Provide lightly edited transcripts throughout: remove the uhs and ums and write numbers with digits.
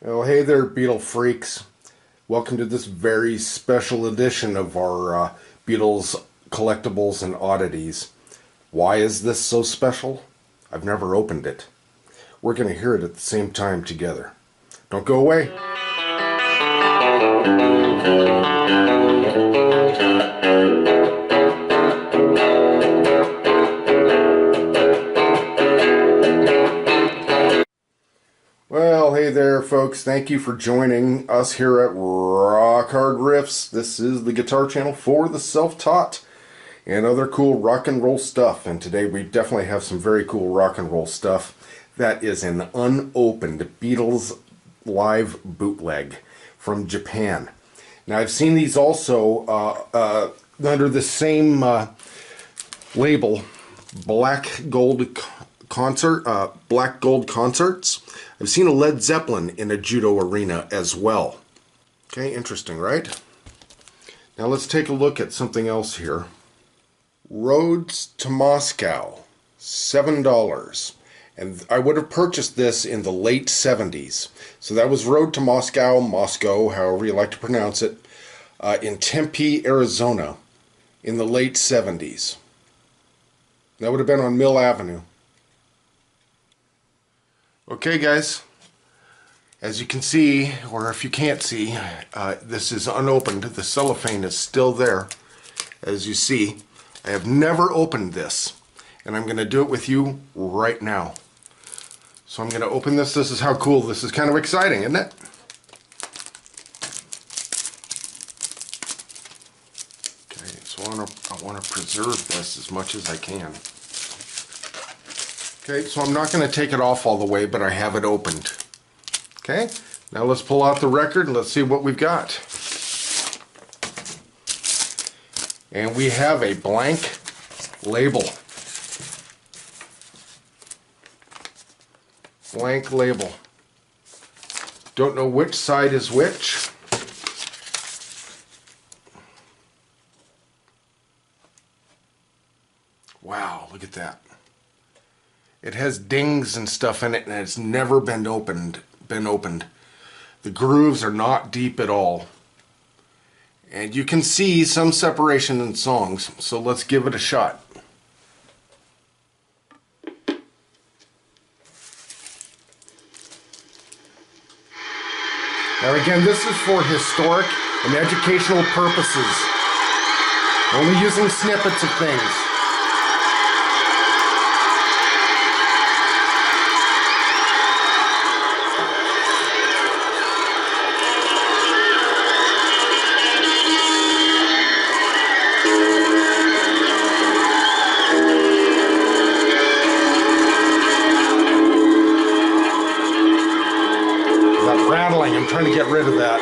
Oh, hey there, Beatle freaks. Welcome to this very special edition of our Beatles collectibles and oddities. Why is this so special? I've never opened it. We're going to hear it at the same time together. Don't go away. Well, hey there, folks. Thank you for joining us here at Rock Hard Riffs. This is the guitar channel for the self-taught and other cool rock and roll stuff. And today we definitely have some very cool rock and roll stuff. That is an unopened Beatles live bootleg from Japan. Now, I've seen these also under the same label, Black Gold Concerts. I've seen a Led Zeppelin in a judo arena as well. Okay, interesting, right? Now let's take a look at something else here. Roads to Moscow, $7. And I would have purchased this in the late 70s. So that was Road to Moscow, however you like to pronounce it, in Tempe, Arizona, in the late 70s. That would have been on Mill Avenue. Okay, guys, as you can see, or if you can't see, this is unopened. The cellophane is still there, as you see. I have never opened this, and I'm going to do it with you right now. So I'm going to open this. This is how cool. This is kind of exciting, isn't it? Okay, so I want to preserve this as much as I can. Okay, so I'm not going to take it off all the way, but I have it opened. Okay, now let's pull out the record and let's see what we've got. And we have a blank label. Blank label. Don't know which side is which. Wow, look at that. It has dings and stuff in it, and it's never been opened. The grooves are not deep at all. And you can see some separation in songs, so let's give it a shot. Now again, this is for historic and educational purposes. Only using snippets of things. Rattling, I'm trying to get rid of that.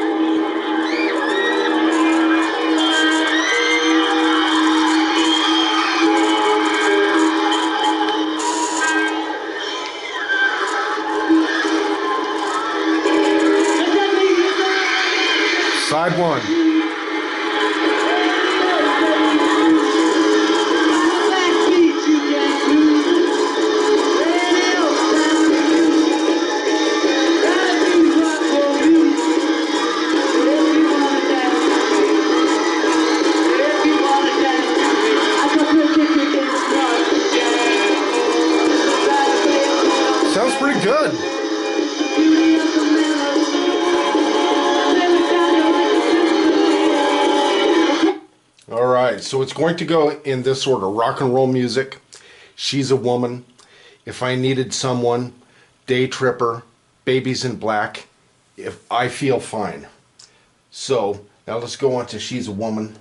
Side one. Sounds pretty good. All right, so it's going to go in this order. Rock and roll music, She's a Woman, If I Needed Someone, Day Tripper, Babies in Black, If I Feel Fine. So now let's go on to She's a Woman.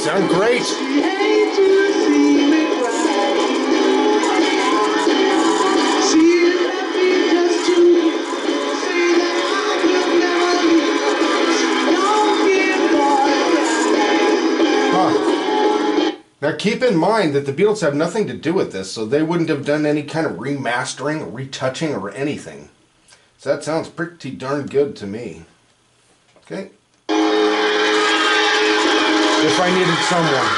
Sound great. Now keep in mind that the Beatles have nothing to do with this, so they wouldn't have done any kind of remastering or retouching or anything. So that sounds pretty darn good to me. Okay. If I Needed Someone.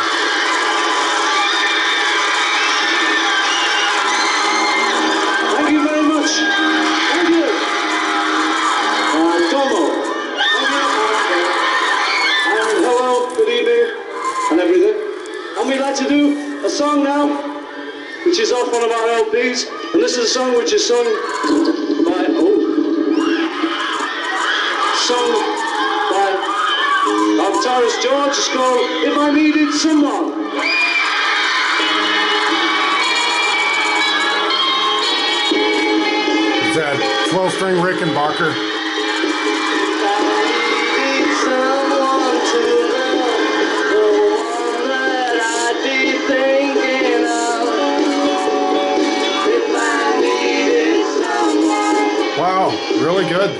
Thank you very much. Thank you. Domo. And hello, good evening, and everything. And we'd like to do a song now, which is off one of our LPs. And this is a song which is sung by, our guitarist George. It's called If I Needed Someone. Is that 12-string Rickenbacker? Wow, really good.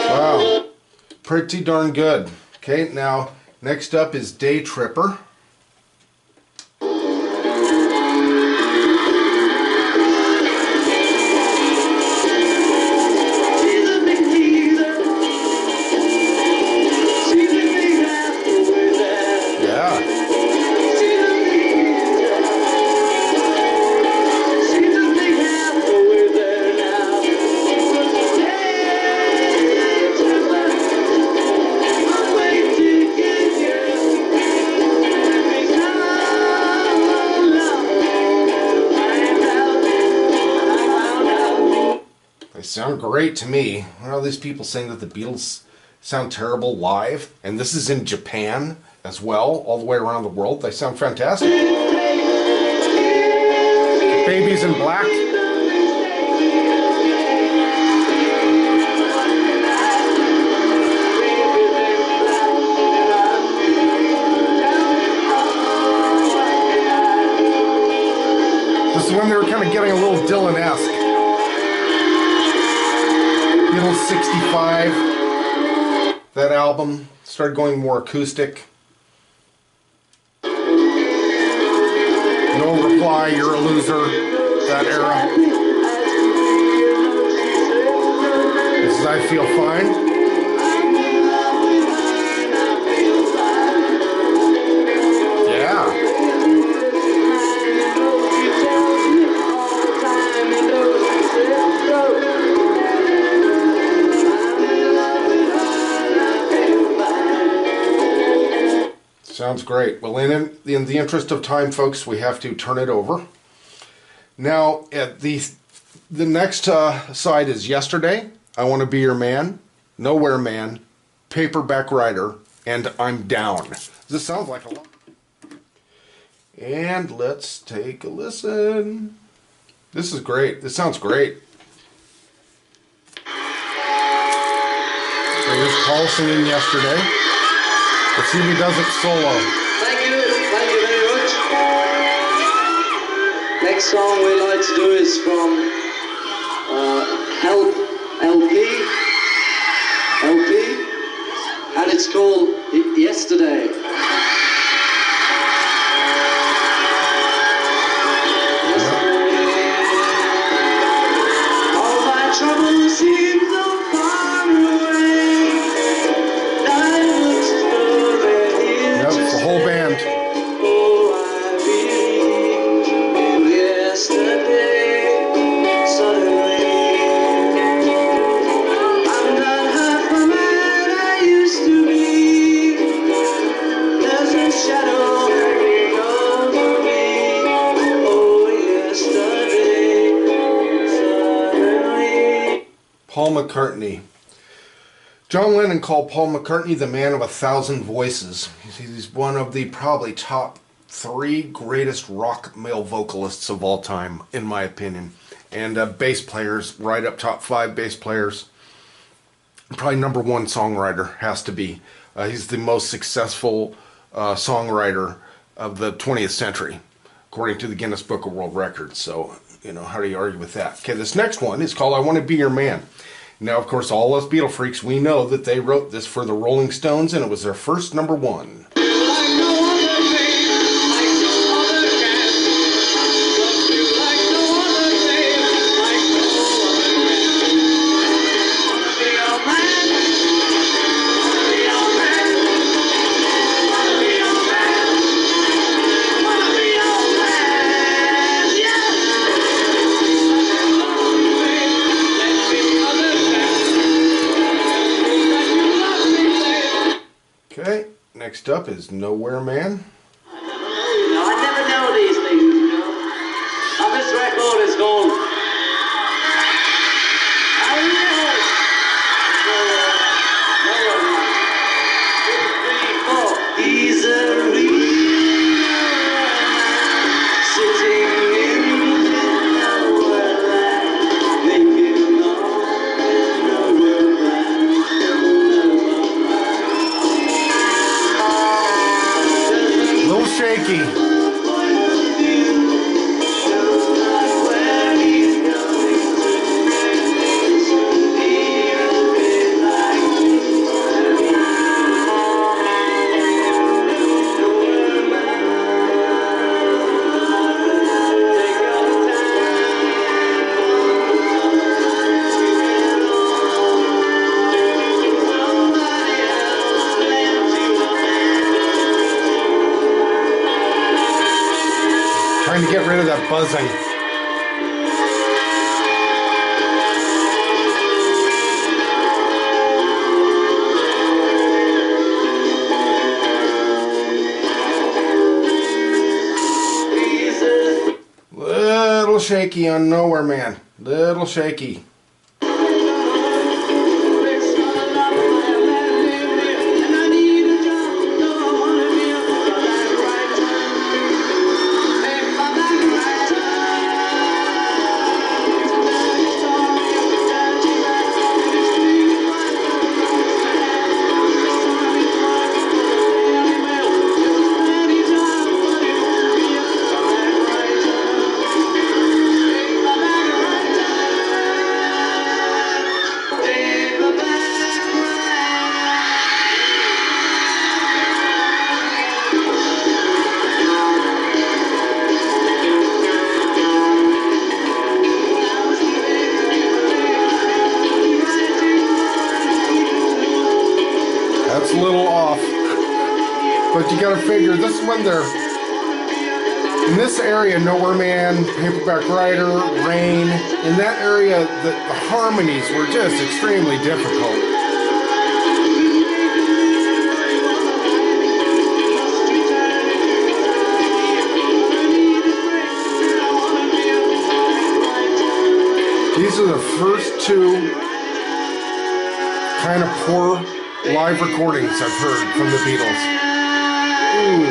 Wow, pretty darn good. Okay, now next up is Day Tripper. They sound great to me. Well, these people saying that the Beatles sound terrible live, and this is in Japan as well, all the way around the world. They sound fantastic. Babies in Black. This is when they were kind of getting a little Dylan-esque. Beatles 65, that album started going more acoustic. No Reply, You're a Loser, that era. This is I Feel Fine. Yeah. Sounds great. Well, in the interest of time, folks, we have to turn it over. Now, at the next side is Yesterday, I Want to Be Your Man, Nowhere Man, Paperback Writer, and I'm Down. This sounds like a lot. And let's take a listen. This is great. This sounds great. There's Paul singing Yesterday. Let's see if he does it solo. Thank you very much. Next song we'd like to do is from Help LP, and it's called Yesterday. All my troubles seem so far away. It's the whole band. Paul McCartney. John Lennon called Paul McCartney the man of 1,000 voices. He's one of the probably top 3 greatest rock male vocalists of all time, in my opinion. And bass players, right up top 5 bass players. Probably #1 songwriter has to be. He's the most successful songwriter of the 20th century, according to the Guinness Book of World Records. So, you know, how do you argue with that? Okay, this next one is called I Want to Be Your Man. Now, of course, all us Beatle freaks, we know that they wrote this for the Rolling Stones, and it was their first #1. Okay, next up is Nowhere Man. I never know these things, you know. Now this record is called He's a real man sitting in nowhere land, making nowhere A little shaky. Trying to get rid of that buzzing. Little shaky on Nowhere Man. Little shaky. That's a little off, but you gotta figure this is when they're in this area. Nowhere Man, Paperback Writer, Rain. In that area, the harmonies were just extremely difficult. These are the first two kind of poor live recordings I've heard from the Beatles. Ooh.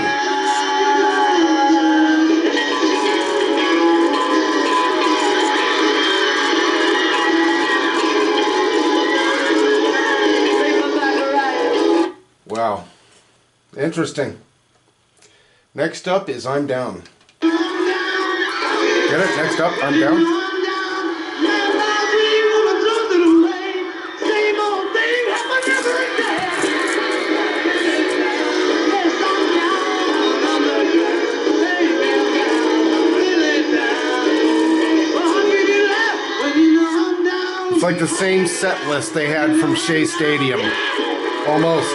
Wow. Interesting. Next up is I'm Down. Get it? Next up, I'm Down. It's like the same set list they had from Shea Stadium. Almost.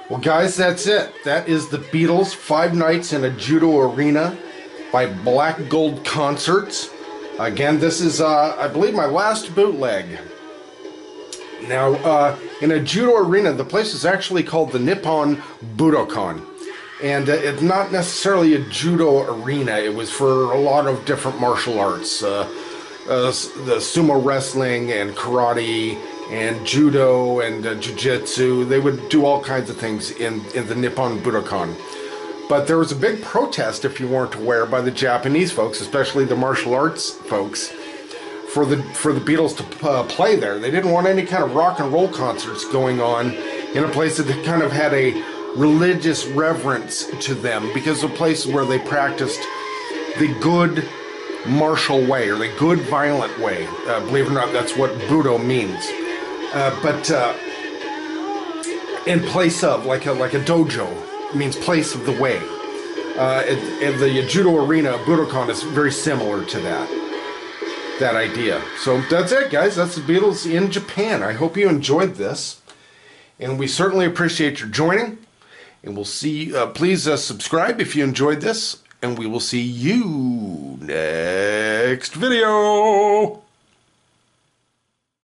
Well, guys, that's it. That is the Beatles, 5 Nights in a Judo Arena by Black Gold Concerts. Again, this is, I believe, my last bootleg. Now, in a judo arena, the place is actually called the Nippon Budokan. And it's not necessarily a judo arena. It was for a lot of different martial arts. The sumo wrestling and karate and judo and jiu-jitsu. They would do all kinds of things in the Nippon Budokan. But there was a big protest, if you weren't aware, by the Japanese folks, especially the martial arts folks, for the Beatles to play there. They didn't want any kind of rock and roll concerts going on in a place that kind of had a religious reverence to them, because of places where they practiced the good martial way, or the good violent way. Believe it or not, that's what Budo means. But in place of, like a dojo, it means place of the way. And the judo arena, Budokan, is very similar to that idea. So that's it, guys. That's the Beatles in Japan. I hope you enjoyed this, and we certainly appreciate your joining. And we'll see. Please subscribe if you enjoyed this, and we will see you next video.